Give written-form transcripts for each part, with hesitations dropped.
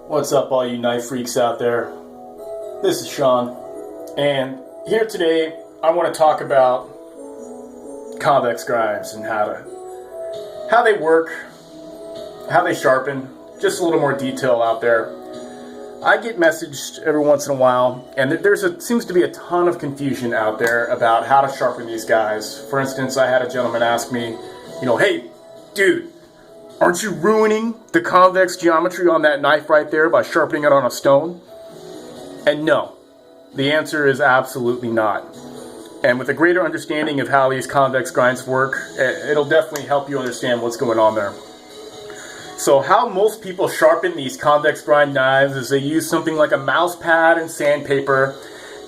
What's up, all you knife freaks out there? This is Sean, and here today I want to talk about convex grinds and how they work, how they sharpen, just a little more detail out there. I get messaged every once in a while, and seems to be a ton of confusion out there about how to sharpen these guys. For instance, I had a gentleman ask me, hey, dude, aren't you ruining the convex geometry on that knife right there by sharpening it on a stone? And no, the answer is absolutely not. And with a greater understanding of how these convex grinds work, it'll definitely help you understand what's going on there. So how most people sharpen these convex grind knives is they use something like a mouse pad and sandpaper,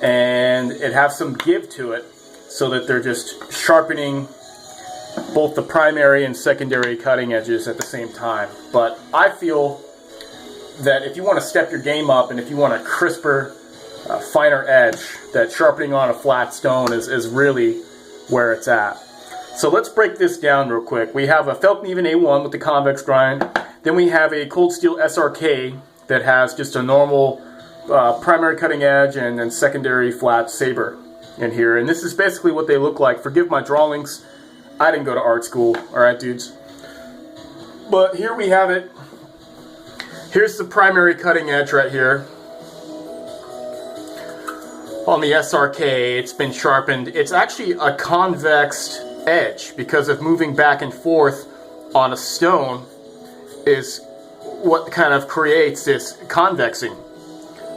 and it has some give to it so that they're just sharpening both the primary and secondary cutting edges at the same time. But I feel that if you want to step your game up and if you want a crisper, finer edge, that sharpening on a flat stone is really where it's at. So let's break this down real quick. We have a Feltneven A1 with the convex grind. Then we have a cold steel SRK that has just a normal primary cutting edge and then secondary flat saber in here. And this is basically what they look like. Forgive my drawings. I didn't go to art school, alright dudes. But here we have it. Here's the primary cutting edge right here. On the SRK, it's been sharpened. It's actually a convex edge because of moving back and forth on a stone is what kind of creates this convexing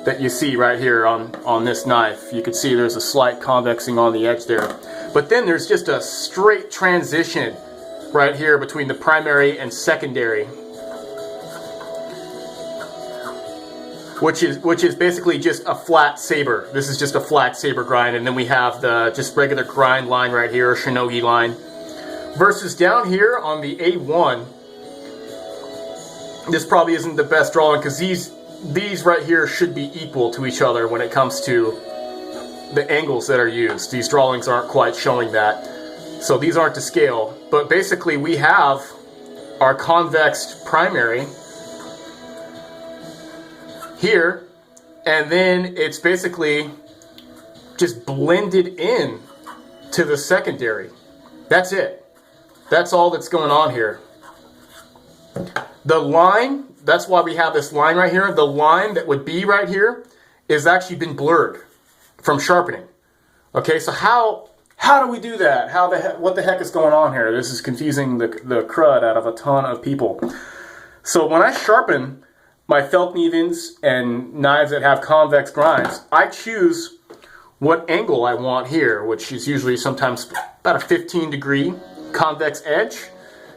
that you see right here on this knife. You can see there's a slight convexing on the edge there. But then there's just a straight transition right here between the primary and secondary, which is basically just a flat saber. This is just a flat saber grind, and then we have the just regular grind line right here, shinogi line. Versus down here on the A1, this probably isn't the best drawing because these right here should be equal to each other when it comes to the angles that are used. These drawings aren't quite showing that, so these aren't to scale. But basically we have our convex primary here, and then it's basically just blended in to the secondary. That's it. That's all that's going on here. The line, that's why we have this line right here. The line that would be right here is actually been blurred from sharpening. Okay, so how do we do that? What the heck is going on here? This is confusing the crud out of a ton of people. So when I sharpen my Feltnevens and knives that have convex grinds, I choose what angle I want here, which is usually sometimes about a 15-degree convex edge.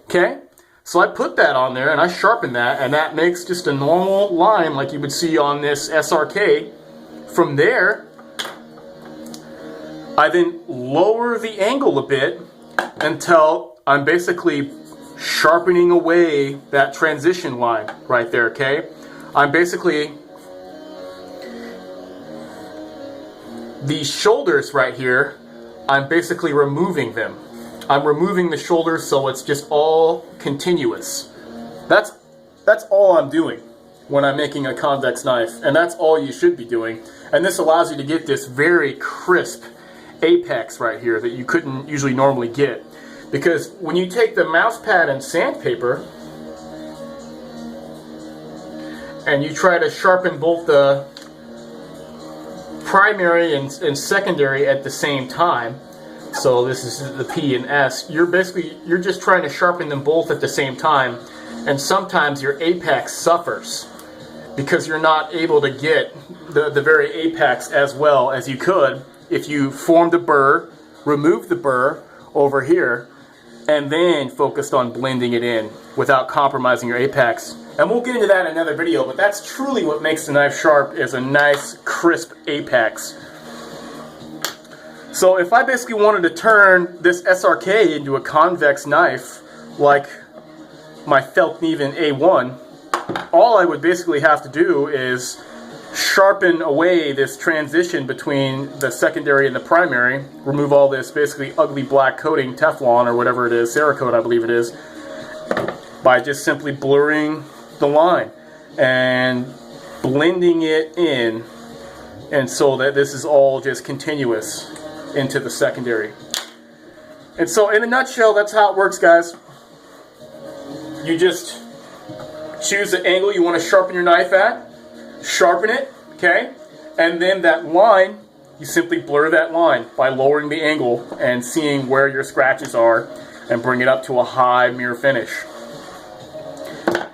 Okay, so I put that on there and I sharpen that, and that makes just a normal line like you would see on this SRK. From there, I then lower the angle a bit until I'm basically sharpening away that transition line right there, okay? I'm basically, these shoulders right here, I'm basically removing them. I'm removing the shoulders so it's just all continuous. That's all I'm doing when I'm making a convex knife, and that's all you should be doing. And this allows you to get this very crisp apex right here that you couldn't usually normally get. Because when you take the mouse pad and sandpaper and you try to sharpen both the primary and secondary at the same time, so this is the P and S, you're just trying to sharpen them both at the same time, and sometimes your apex suffers because you're not able to get the very apex as well as you could if you formed a burr, removed the burr over here, and then focused on blending it in without compromising your apex. And we'll get into that in another video, but that's truly what makes the knife sharp, is a nice crisp apex. So if I basically wanted to turn this SRK into a convex knife like my Feltneven A1, all I would basically have to do is sharpen away this transition between the secondary and the primary, remove all this basically ugly black coating, Teflon or whatever it is, Cerakote I believe it is, by just simply blurring the line. And blending it in, and so that this is all just continuous into the secondary. And so in a nutshell, that's how it works, guys. You just choose the angle you want to sharpen your knife at, sharpen it, okay? And then that line, you simply blur that line by lowering the angle and seeing where your scratches are and bring it up to a high mirror finish.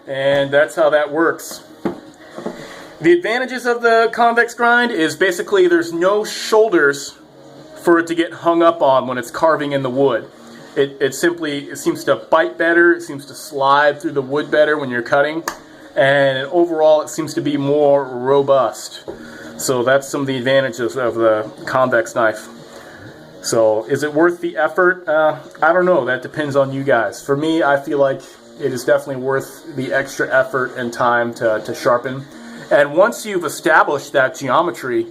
And that's how that works. The advantages of the convex grind is basically there's no shoulders for it to get hung up on when it's carving in the wood. It seems to bite better, it seems to slide through the wood better when you're cutting, and overall it seems to be more robust. So that's some of the advantages of the convex knife. So is it worth the effort? I don't know, that depends on you guys. For me, I feel like it is definitely worth the extra effort and time to sharpen. And once you've established that geometry,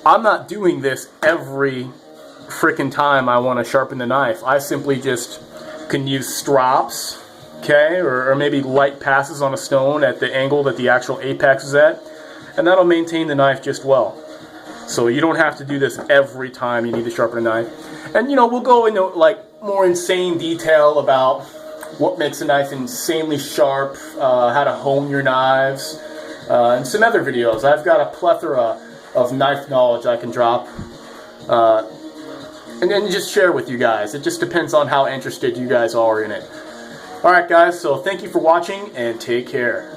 I'm not doing this every freaking time I want to sharpen the knife. I simply just can use strops, okay, or maybe light passes on a stone at the angle that the actual apex is at, and that'll maintain the knife just well. So you don't have to do this every time you need to sharpen a knife. And you know, we'll go into like more insane detail about what makes a knife insanely sharp, how to hone your knives, and some other videos. I've got a plethora of knife knowledge I can drop and then just share with you guys. It just depends on how interested you guys are in it. Alright guys, so thank you for watching and take care.